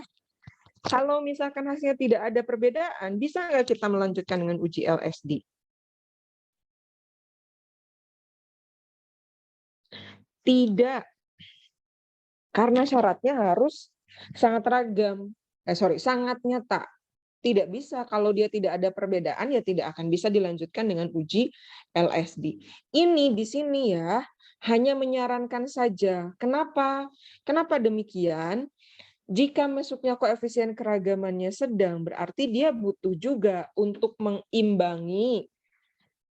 Kalau misalkan hasilnya tidak ada perbedaan, bisa nggak kita melanjutkan dengan uji LSD? Tidak. Karena syaratnya harus sangat ragam. sangat nyata. Tidak bisa, kalau dia tidak ada perbedaan ya tidak akan bisa dilanjutkan dengan uji LSD. Ini di sini ya hanya menyarankan saja. Kenapa? Kenapa demikian? Jika masuknya koefisien keragamannya sedang, berarti dia butuh juga untuk mengimbangi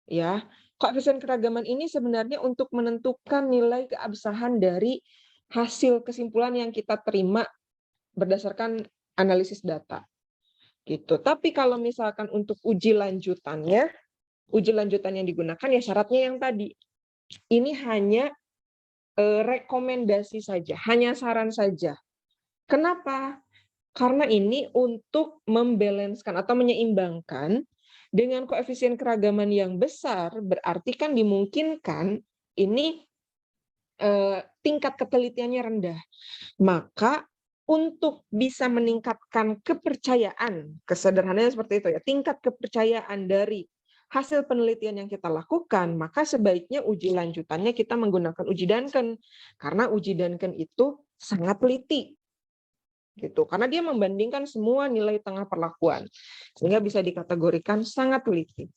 ya. Koefisien keragaman ini sebenarnya untuk menentukan nilai keabsahan dari hasil kesimpulan yang kita terima berdasarkan analisis data. Gitu. Tapi kalau misalkan untuk uji lanjutan yang digunakan ya syaratnya yang tadi. Ini hanya rekomendasi saja, hanya saran saja. Kenapa? Karena ini untuk membalanskan atau menyeimbangkan dengan koefisien keragaman yang besar, berarti kan dimungkinkan ini tingkat ketelitiannya rendah. Maka untuk bisa meningkatkan kepercayaan, kesederhananya seperti itu ya, tingkat kepercayaan dari hasil penelitian yang kita lakukan, maka sebaiknya uji lanjutannya kita menggunakan uji Duncan, karena uji Duncan itu sangat teliti, gitu. Karena dia membandingkan semua nilai tengah perlakuan, sehingga bisa dikategorikan sangat teliti.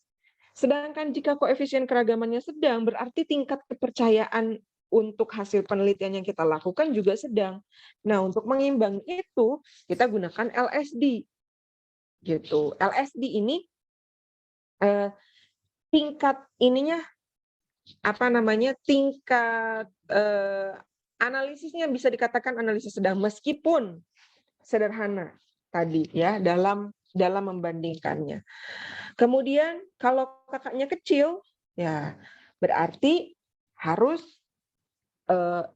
Sedangkan jika koefisien keragamannya sedang, berarti tingkat kepercayaan untuk hasil penelitian yang kita lakukan juga sedang. Nah, untuk mengimbangi itu kita gunakan LSD. Gitu. LSD ini tingkat ininya tingkat analisisnya bisa dikatakan analisis sedang meskipun sederhana tadi ya dalam membandingkannya. Kemudian kalau kakaknya kecil ya berarti harus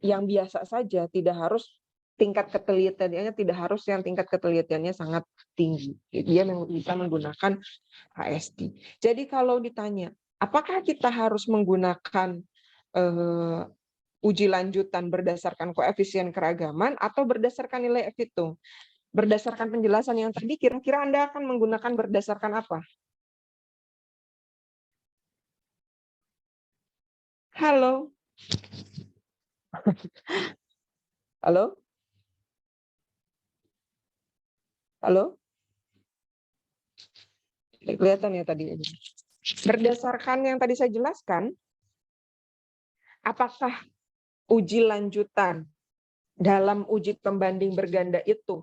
yang biasa saja, tidak harus tingkat ketelitiannya yang tingkat ketelitiannya sangat tinggi. Dia bisa menggunakan HSD. Jadi kalau ditanya, apakah kita harus menggunakan uji lanjutan berdasarkan koefisien keragaman atau berdasarkan nilai F-hitung? Berdasarkan penjelasan yang tadi, kira-kira Anda akan menggunakan berdasarkan apa? Halo? Halo? Halo? Kelihatan ya tadi. Berdasarkan yang tadi saya jelaskan, apakah uji lanjutan dalam uji pembanding berganda itu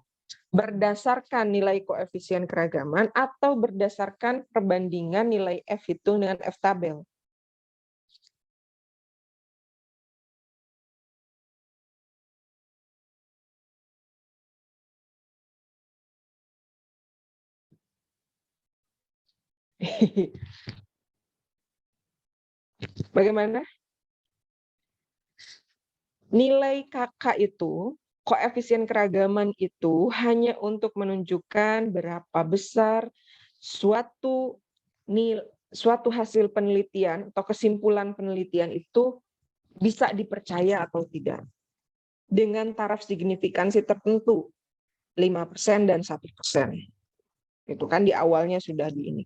berdasarkan nilai koefisien keragaman atau berdasarkan perbandingan nilai F-hitung dengan F-tabel? Bagaimana? Nilai KK itu, koefisien keragaman itu hanya untuk menunjukkan berapa besar suatu hasil penelitian atau kesimpulan penelitian itu bisa dipercaya atau tidak. Dengan taraf signifikansi tertentu, 5% dan 1%. Itu kan di awalnya sudah di ini.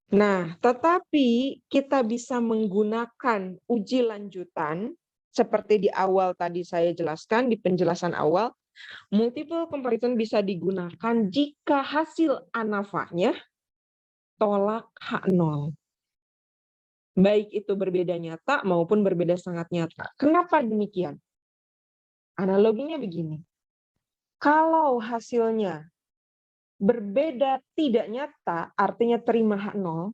Nah, tetapi kita bisa menggunakan uji lanjutan seperti di awal tadi saya jelaskan di penjelasan awal, multiple comparison bisa digunakan jika hasil ANAFA-nya tolak H0. Baik itu berbeda nyata maupun berbeda sangat nyata. Kenapa demikian? Analoginya begini. Kalau hasilnya berbeda tidak nyata, artinya terima H0,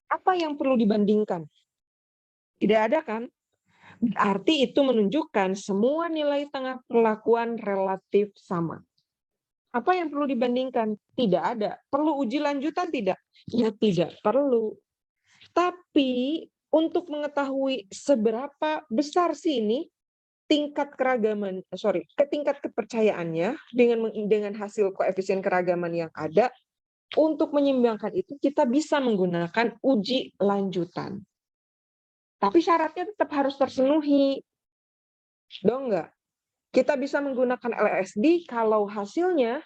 apa yang perlu dibandingkan? Tidak ada kan? Berarti itu menunjukkan semua nilai tengah perlakuan relatif sama. Apa yang perlu dibandingkan? Tidak ada. Perlu uji lanjutan tidak? Ya tidak perlu. Tapi untuk mengetahui seberapa besar sih ini tingkat tingkat kepercayaannya dengan hasil koefisien keragaman yang ada, untuk menyeimbangkan itu kita bisa menggunakan uji lanjutan. Tapi syaratnya tetap harus terpenuhi. Dong enggak? Kita bisa menggunakan LSD kalau hasilnya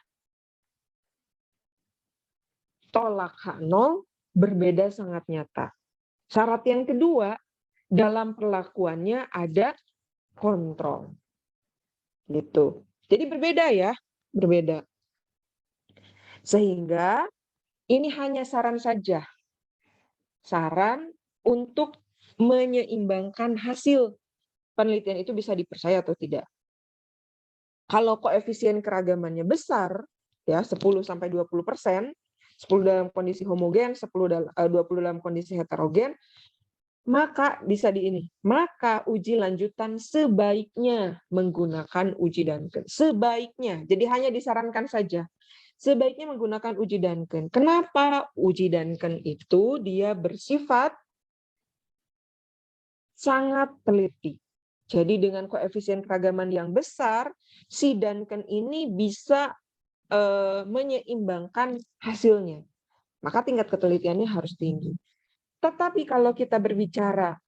tolak H0 berbeda sangat nyata. Syarat yang kedua, dalam perlakuannya ada kontrol. Gitu. Jadi berbeda ya, berbeda. Sehingga ini hanya saran saja. Saran untuk menyeimbangkan hasil penelitian itu bisa dipercaya atau tidak. Kalau koefisien keragamannya besar, ya 10-20%, 10 dalam kondisi homogen, 20 dalam kondisi heterogen, maka maka uji lanjutan sebaiknya menggunakan uji Duncan. Sebaiknya, jadi hanya disarankan saja. Sebaiknya menggunakan uji Duncan. Kenapa? Uji Duncan itu dia bersifat sangat teliti. Jadi dengan koefisien keragaman yang besar, si Duncan ini bisa menyeimbangkan hasilnya. Maka tingkat ketelitiannya harus tinggi. Tetapi kalau kita berbicara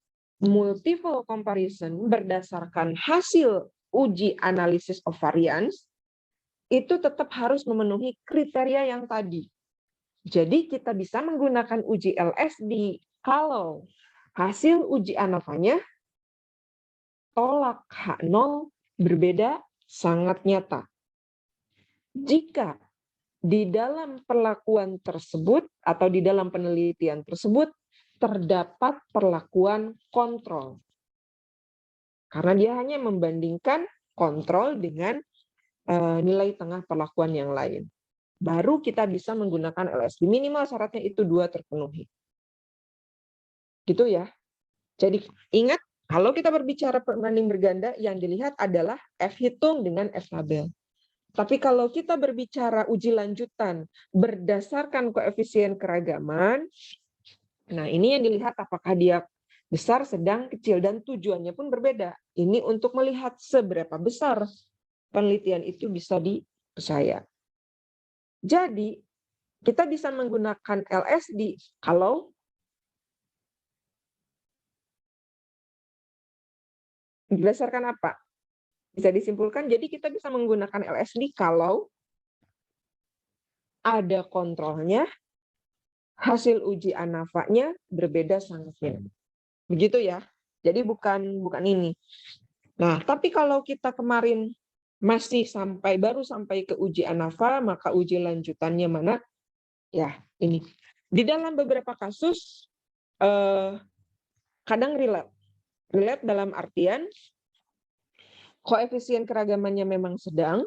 multiple comparison berdasarkan hasil uji analisis of variance, itu tetap harus memenuhi kriteria yang tadi. Jadi kita bisa menggunakan uji LSD kalau hasil uji ANAVA-nya tolak H0 berbeda sangat nyata. Jika di dalam perlakuan tersebut atau di dalam penelitian tersebut terdapat perlakuan kontrol. Karena dia hanya membandingkan kontrol dengan nilai tengah perlakuan yang lain. Baru kita bisa menggunakan LSD. Minimal syaratnya itu 2 terpenuhi. Gitu ya. Jadi ingat, kalau kita berbicara perbanding berganda, yang dilihat adalah F hitung dengan F tabel. Tapi kalau kita berbicara uji lanjutan berdasarkan koefisien keragaman, nah ini yang dilihat apakah dia besar, sedang, kecil, dan tujuannya pun berbeda. Ini untuk melihat seberapa besar penelitian itu bisa dipercaya. Jadi, kita bisa menggunakan LSD kalau berdasarkan apa? Bisa disimpulkan, jadi kita bisa menggunakan LSD kalau ada kontrolnya, hasil uji ANAVA-nya berbeda sangatnya. Begitu ya. Jadi bukan ini. Nah, tapi kalau kita kemarin masih baru sampai ke uji ANAVA, maka uji lanjutannya mana? Ya, ini. Di dalam beberapa kasus kadang relate. Relate dalam artian koefisien keragamannya memang sedang,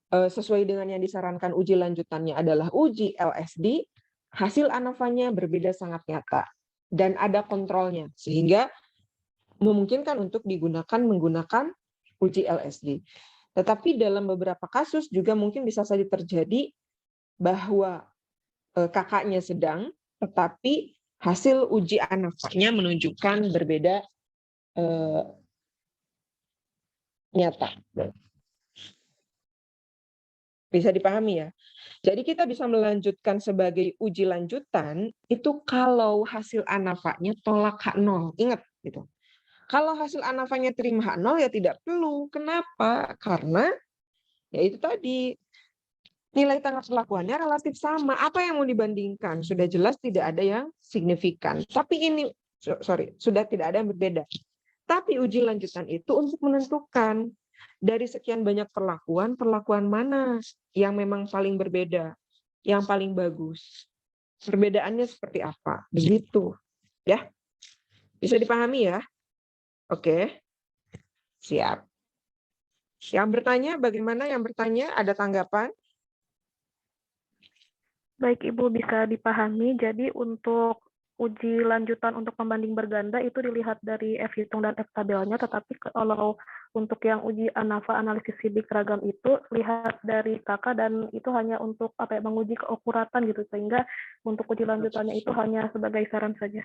sesuai dengan yang disarankan uji lanjutannya adalah uji LSD, hasil ANAVA-nya berbeda sangat nyata. Dan ada kontrolnya, sehingga memungkinkan untuk menggunakan uji LSD. Tetapi dalam beberapa kasus juga mungkin bisa saja terjadi bahwa kakaknya sedang, tetapi hasil uji ANAVA-nya menunjukkan berbeda nyata. Bisa dipahami ya? Jadi kita bisa melanjutkan sebagai uji lanjutan itu kalau hasil ANAVA-nya tolak H0. Ingat gitu. Kalau hasil ANAVA-nya terima H0 ya tidak perlu. Kenapa? Karena ya itu tadi nilai tengah perlakuannya relatif sama. Apa yang mau dibandingkan? Sudah jelas tidak ada yang signifikan. Tapi ini sudah tidak ada yang berbeda. Tapi uji lanjutan itu untuk menentukan dari sekian banyak perlakuan mana yang memang paling berbeda, yang paling bagus. Perbedaannya seperti apa? Begitu. Ya. Bisa dipahami ya? Oke. Siap. Yang bertanya, bagaimana yang bertanya? Ada tanggapan? Baik, Ibu, bisa dipahami. Jadi untuk uji lanjutan untuk pembanding berganda itu dilihat dari F hitung dan F tabelnya, tetapi kalau untuk yang uji ANAVA analisis sidik ragam itu lihat dari kakak dan itu hanya untuk menguji keakuratan gitu, sehingga untuk uji lanjutannya itu hanya sebagai saran saja.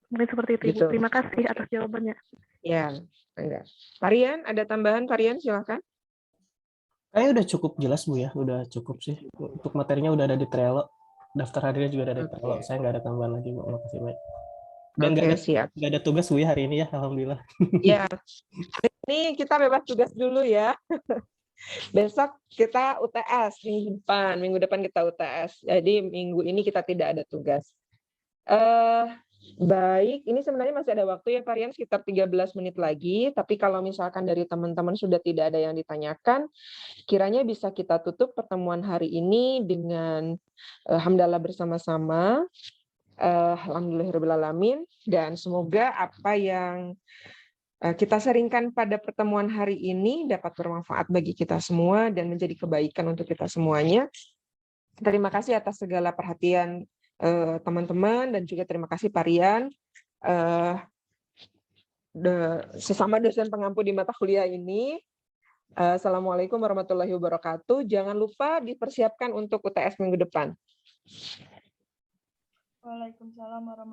Mungkin seperti itu, Ibu. Gitu. Terima kasih atas jawabannya. Ya, enggak. Varian, ada tambahan Varian? Silakan. Kayaknya udah cukup jelas Bu ya, udah cukup sih. Untuk materinya udah ada di Trello, daftar hadirnya juga ada di Trello. Saya nggak ada tambahan lagi Bu, makasih banyak. Dan siap. nggak ada tugas Bu ya hari ini ya, alhamdulillah. Ya, ini kita bebas tugas dulu ya. Besok kita UTS minggu depan kita UTS. Jadi minggu ini kita tidak ada tugas. Baik, ini sebenarnya masih ada waktu ya Pak Rian, sekitar 13 menit lagi. Tapi kalau misalkan dari teman-teman sudah tidak ada yang ditanyakan, kiranya bisa kita tutup pertemuan hari ini dengan hamdalah bersama-sama. Alhamdulillahirrahmanirrahim. Dan semoga apa yang kita sharingkan pada pertemuan hari ini dapat bermanfaat bagi kita semua dan menjadi kebaikan untuk kita semuanya. Terima kasih atas segala perhatian teman-teman dan juga terima kasih Pak Rian, sesama dosen pengampu di mata kuliah ini. Assalamualaikum warahmatullahi wabarakatuh. Jangan lupa dipersiapkan untuk UTS minggu depan. Waalaikumsalam warahmatullahi